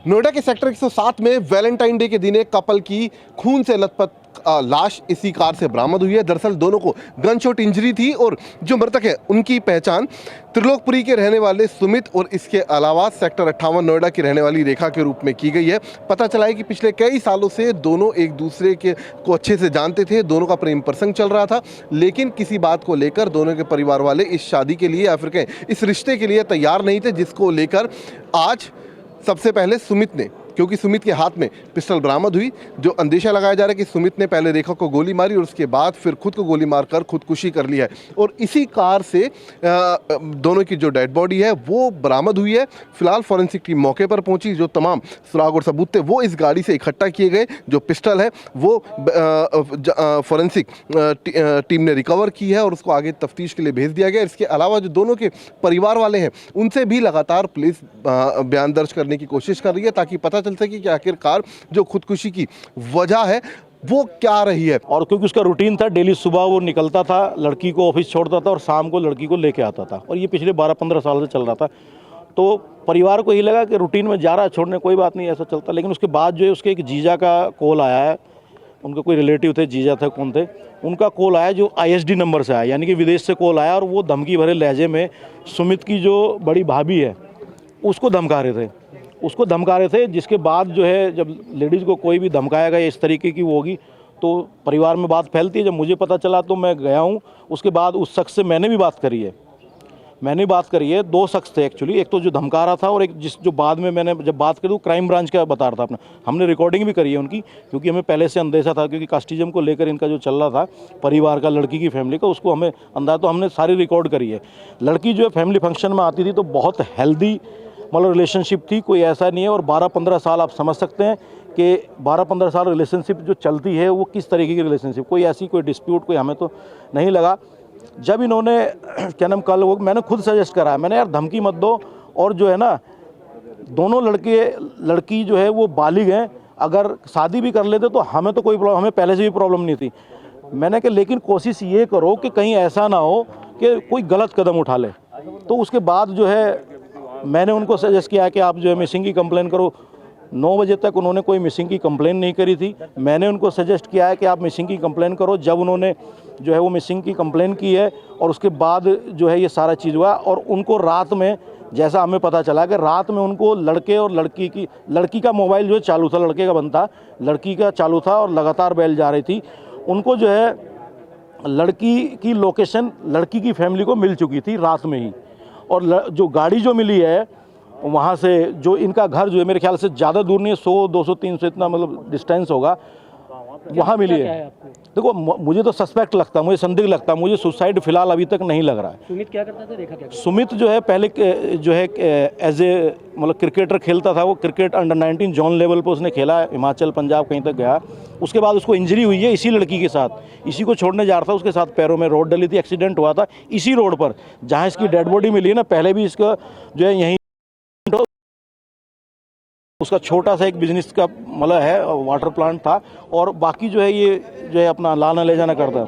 नोएडा के सेक्टर 107 में Valentine day के दिन एक कपल की खून से लथपथ लाश इसी कार से बरामद हुई है। दरअसल दोनों को गन शॉट इंजरी थी और जो मृतक है उनकी पहचान त्रिलोकपुरी के रहने वाले सुमित और इसके अलावा सेक्टर 58 नोएडा की रहने वाली रेखा के रूप में की गई है। पता चला है कि पिछले कई सालों से दोनों एक दूसरे के को अच्छे से जानते थे, दोनों का प्रेम प्रसंग चल रहा था, लेकिन किसी बात को लेकर दोनों के परिवार वाले इस शादी के लिए या फिर कहें इस रिश्ते के लिए तैयार नहीं थे, जिसको लेकर आज सबसे पहले सुमित ने, क्योंकि सुमित के हाथ में पिस्टल बरामद हुई, जो अंदेशा लगाया जा रहा है कि सुमित ने पहले रेखा को गोली मारी और उसके बाद फिर खुद को गोली मारकर खुदकुशी कर ली है और इसी कार से दोनों की जो डेड बॉडी है वो बरामद हुई है। फिलहाल फॉरेंसिक टीम मौके पर पहुंची, जो तमाम सुराग और सबूत थे वो इस गाड़ी से इकट्ठा किए गए। जो पिस्टल है वो फॉरेंसिक टीम ने रिकवर की है और उसको आगे तफ्तीश के लिए भेज दिया गया। इसके अलावा जो दोनों के परिवार वाले हैं उनसे भी लगातार पुलिस बयान दर्ज करने की कोशिश कर रही है ताकि पता चल सके कि आखिरकार जो खुदकुशी की वजह है वो क्या रही है। और क्योंकि उसका रूटीन था, डेली सुबह वो निकलता था, लड़की को ऑफिस छोड़ता था और शाम को लड़की को लेके आता था और ये पिछले 12-15 साल से चल रहा था। तो परिवार को यही लगा कि रूटीन में जा रहा है, छोड़ने कोई बात नहीं, ऐसा चलता। लेकिन उसके बाद जो है उसके एक जीजा का कॉल आया है, उनके कोई रिलेटिव थे, जीजा थे, कौन थे, उनका कॉल आया जो ISD नंबर से आया, यानी कि विदेश से कॉल आया और वो धमकी भरे लहजे में सुमित की जो बड़ी भाभी है उसको धमका रहे थे। जिसके बाद जो है जब लेडीज़ को कोई भी धमकाएगा या इस तरीके की वो होगी तो परिवार में बात फैलती है। जब मुझे पता चला तो मैं गया हूँ। उसके बाद उस शख्स से मैंने भी बात करी है। दो शख्स थे एक्चुअली, एक तो जो धमका रहा था और एक जो बाद में मैंने जब बात करी तो क्राइम ब्रांच का बता रहा था अपना। हमने रिकॉर्डिंग भी करी है उनकी, क्योंकि हमें पहले से अंदेशा था, क्योंकि कास्टिज्म को लेकर इनका जो चल रहा था परिवार का, लड़की की फैमिली का, उसको हमें अंदाजा, तो हमने सारी रिकॉर्ड करी है। लड़की जो है फैमिली फंक्शन में आती थी तो बहुत हेल्दी मतलब रिलेशनशिप थी, कोई ऐसा नहीं है। और 12-15 साल आप समझ सकते हैं कि 12-15 साल रिलेशनशिप जो चलती है वो किस तरीके की रिलेशनशिप, कोई ऐसी कोई डिस्प्यूट कोई हमें तो नहीं लगा। जब इन्होंने क्या नाम कल वो मैंने खुद सजेस्ट करा, मैंने यार धमकी मत दो, और जो है ना दोनों लड़की जो है वो बालिग हैं, अगर शादी भी कर लेते तो हमें तो कोई प्रॉब्लम, हमें पहले से भी प्रॉब्लम नहीं थी। मैंने कहा लेकिन कोशिश ये करो कि कहीं ऐसा ना हो कि कोई गलत कदम उठा ले। तो उसके बाद जो है मैंने उनको सजेस्ट किया कि आप जो है मिसिंग की कंप्लेन करो। 9 बजे तक उन्होंने कोई मिसिंग की कंप्लेन नहीं करी थी। मैंने उनको सजेस्ट किया है कि आप मिसिंग की कंप्लेन करो। जब उन्होंने जो है वो मिसिंग की कंप्लेन की है और उसके बाद जो है ये सारा चीज़ हुआ, और उनको रात में, जैसा हमें पता चला कि रात में उनको लड़के और लड़की का मोबाइल जो है चालू था, लड़के का बंद था, लड़की का चालू था और लगातार बेल जा रही थी। उनको जो है लड़की की लोकेशन लड़की की फैमिली को मिल चुकी थी रात में ही। और जो गाड़ी जो मिली है वहाँ से, जो इनका घर जो है मेरे ख्याल से ज़्यादा दूर नहीं है, 100-200-300 इतना मतलब डिस्टेंस होगा, वहाँ मिली है। देखो मुझे तो सस्पेक्ट लगता है, मुझे संदिग्ध लगता है, मुझे सुसाइड फिलहाल अभी तक नहीं लग रहा है। सुमित क्या करता था, रेखा क्या? सुमित जो है पहले जो है एज ए मतलब क्रिकेटर खेलता था। वो क्रिकेट अंडर-19 जोन लेवल पर उसने खेला, हिमाचल पंजाब कहीं तक गया। उसके बाद उसको इंजरी हुई है इसी लड़की के साथ, इसी को छोड़ने जा रहा था, उसके साथ पैरों में रोड डली थी, एक्सीडेंट हुआ था इसी रोड पर जहाँ इसकी डेड बॉडी मिली है ना। पहले भी इसका जो है यहीं उसका छोटा सा एक बिजनेस का मतलब है, वाटर प्लांट था, और बाकी जो है ये जो है अपना लाना ले जाना करता।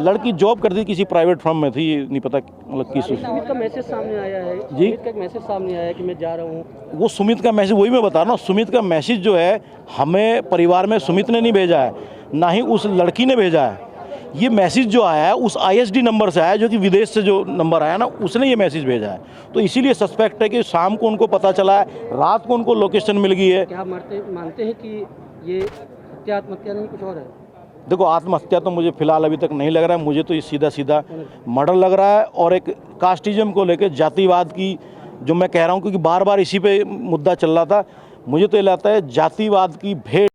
लड़की जॉब करती किसी प्राइवेट फर्म में थी, नहीं पता मतलब किस। सुमित का मैसेज सामने आया है जी, सुमित का एक मैसेज सामने आया है कि मैं जा रहा हूँ। वो सुमित का मैसेज, वही मैं बता रहा हूँ, सुमित का मैसेज जो है हमें परिवार में सुमित ने नहीं भेजा है, ना ही उस लड़की ने भेजा है। ये मैसेज जो आया है उस ISD नंबर से आया, जो कि विदेश से जो नंबर आया ना, उसने ये मैसेज भेजा है। तो इसीलिए सस्पेक्ट है कि शाम को उनको पता चला है, रात को उनको लोकेशन मिल गई है। क्या मानते हैं कि ये हत्या आत्महत्या नहीं कुछ और है? देखो आत्महत्या तो मुझे फिलहाल अभी तक नहीं लग रहा है, मुझे तो ये सीधा मर्डर लग रहा है। और एक कास्टिज्म को लेकर, जातिवाद की जो मैं कह रहा हूँ, क्योंकि बार बार इसी पे मुद्दा चल रहा था, मुझे तो ये लगता है जातिवाद की भेंट